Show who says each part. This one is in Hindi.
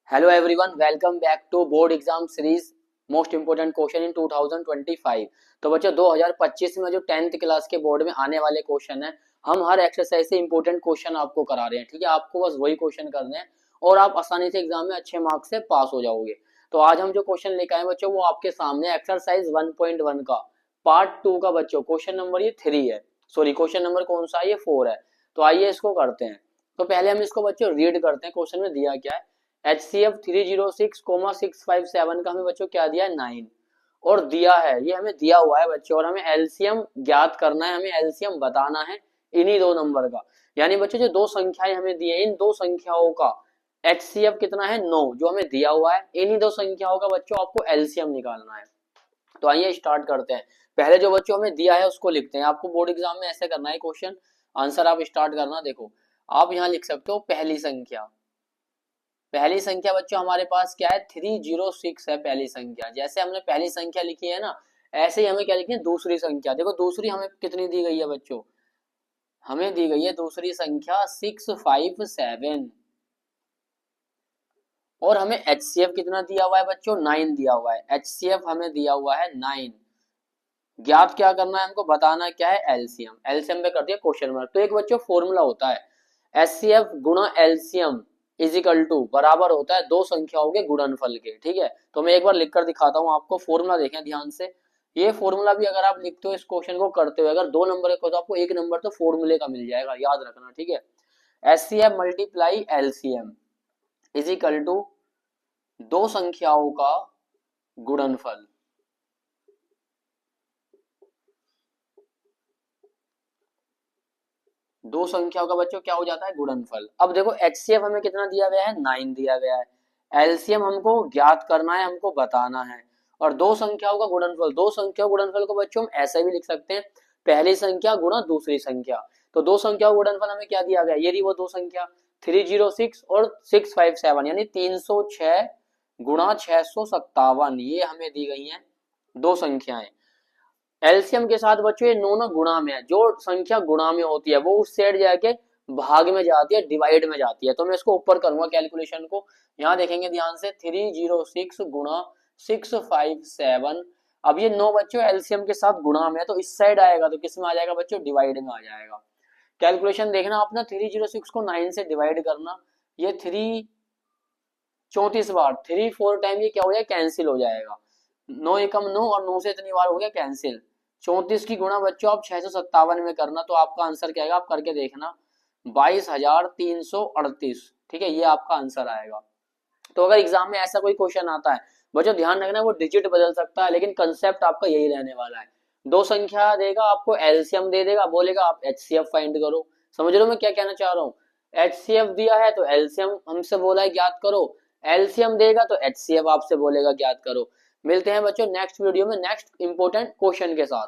Speaker 1: Hello everyone, welcome back to board exam series most important question in 2025। तो बच्चों 2025 में जो 10th क्लास के बोर्ड में आने वाले क्वेश्चन है, हम हर एक्सरसाइज से इंपोर्टेंट क्वेश्चन आपको करा रहे हैं। ठीक है, आपको बस वही क्वेश्चन करने हैं और आप आसानी से एग्जाम में अच्छे मार्क्स से पास हो जाओगे। तो आज हम जो क्वेश्चन लेकर आए बच्चों, वो आपके सामने एक्सरसाइज 1.1 का पार्ट 2 का बच्चों क्वेश्चन नंबर ये 3 है। सॉरी, क्वेश्चन नंबर कौन सा है? ये 4 है। तो आइए इसको करते हैं। तो पहले हम इसको बच्चों रीड करते हैं, क्वेश्चन में दिया क्या है। HCF 306,657 का हमें बच्चों क्या दिया है? 9 और दिया है, ये हमें दिया हुआ है बच्चों, और हमें एलसीएम ज्ञात करना है, हमें एलसीएम बताना है इन्हीं दो नंबर का। यानी बच्चों जो दो संख्याएं हमें दी है, इन दो संख्याओं का HCF कितना है? 9, जो हमें दिया हुआ है। इन्हीं दो संख्याओं का बच्चों आपको एलसीएम निकालना है। तो आइए स्टार्ट करते हैं। पहले जो बच्चों हमें दिया है उसको लिखते हैं। आपको बोर्ड एग्जाम में ऐसे करना है क्वेश्चन आंसर आप स्टार्ट करना। देखो, आप यहाँ लिख सकते हो पहली संख्या। पहली संख्या बच्चों हमारे पास क्या है? 306 है पहली संख्या। जैसे हमने पहली संख्या लिखी है ना, ऐसे ही हमें क्या लिखनी है? दूसरी संख्या। देखो दूसरी हमें कितनी दी गई है बच्चों? हमें दी गई है दूसरी संख्या 657, और हमें HCF कितना दिया हुआ है बच्चों? 9 दिया हुआ है। HCF हमें दिया हुआ है 9। ज्ञात क्या करना है हमको? बताना क्या है? एलसीएम। एलसीएम पे कर दिया क्वेश्चन मार्क। तो एक बच्चों फॉर्मूला होता है, HCF गुणा एलसीएम इजिकल टू बराबर होता है दो संख्याओं के गुणनफल के। ठीक है, तो मैं एक बार लिखकर दिखाता हूँ आपको। फॉर्मूला देखें ध्यान से। ये फॉर्मूला भी अगर आप लिखते हो इस क्वेश्चन को करते हुए, अगर दो नंबर को तो आपको एक नंबर तो फॉर्मूले का मिल जाएगा, याद रखना। ठीक है, HCF multiply LCM equal to दो संख्याओं का गुणनफल। दो संख्याओं का बच्चों क्या हो जाता है? गुणनफल। अब देखो HCF हमें कितना दिया गया है? 9 दिया गया है। एलसीएम हमको ज्ञात करना है, हमको बताना है, और दो संख्याओं का गुणनफल। दो संख्याओं गुणनफल को बच्चों हम ऐसे भी लिख सकते हैं, पहली संख्या गुणा दूसरी संख्या। तो दो संख्याओं गुणनफल हमें क्या दिया गया? ये रही वो दो संख्या 306 और 657, यानी 306 गुणा 657, ये हमें दी गई है दो संख्याएं। एलसीएम के साथ बच्चों ये दोनों गुणा में है। जो संख्या गुणा में होती है वो उस साइड जाके भाग में जाती है, डिवाइड में जाती है। तो मैं इसको ऊपर करूंगा कैलकुलेशन को। यहाँ देखेंगे ध्यान से, 306 गुणा 657। अब ये 9 बच्चों एलसीएम के साथ गुणा में है, तो इस साइड आएगा तो किस में आ जाएगा बच्चों? डिवाइड में आ जाएगा। कैलकुलेशन देखना अपना, 306 को 9 से डिवाइड करना। ये 3 34 बार, 3 4 टाइम ये क्या हो जाएगा? कैंसिल हो जाएगा। 9 एकम 9, और 9 से इतनी बार हो गया कैंसिल। 34 की गुणा बच्चों आप 657 में करना, तो आपका आंसर क्या आएगा? आप करके देखना, 22,338। ठीक है, ये आपका आंसर आएगा। तो अगर एग्जाम में ऐसा कोई क्वेश्चन आता है बच्चों, ध्यान रखना वो डिजिट बदल सकता है, लेकिन कंसेप्ट आपका यही रहने वाला है। दो संख्या देगा आपको, एलसीएम दे देगा, बोलेगा आप HCF फाइंड करो। समझ रहे हो मैं क्या कहना चाह रहा हूँ? HCF दिया है तो एलसीएम हमसे बोला है ज्ञात करो, एलसीएम देगा तो HCF आपसे बोलेगा ज्ञात करो। मिलते हैं बच्चों नेक्स्ट वीडियो में नेक्स्ट इंपोर्टेंट क्वेश्चन के साथ।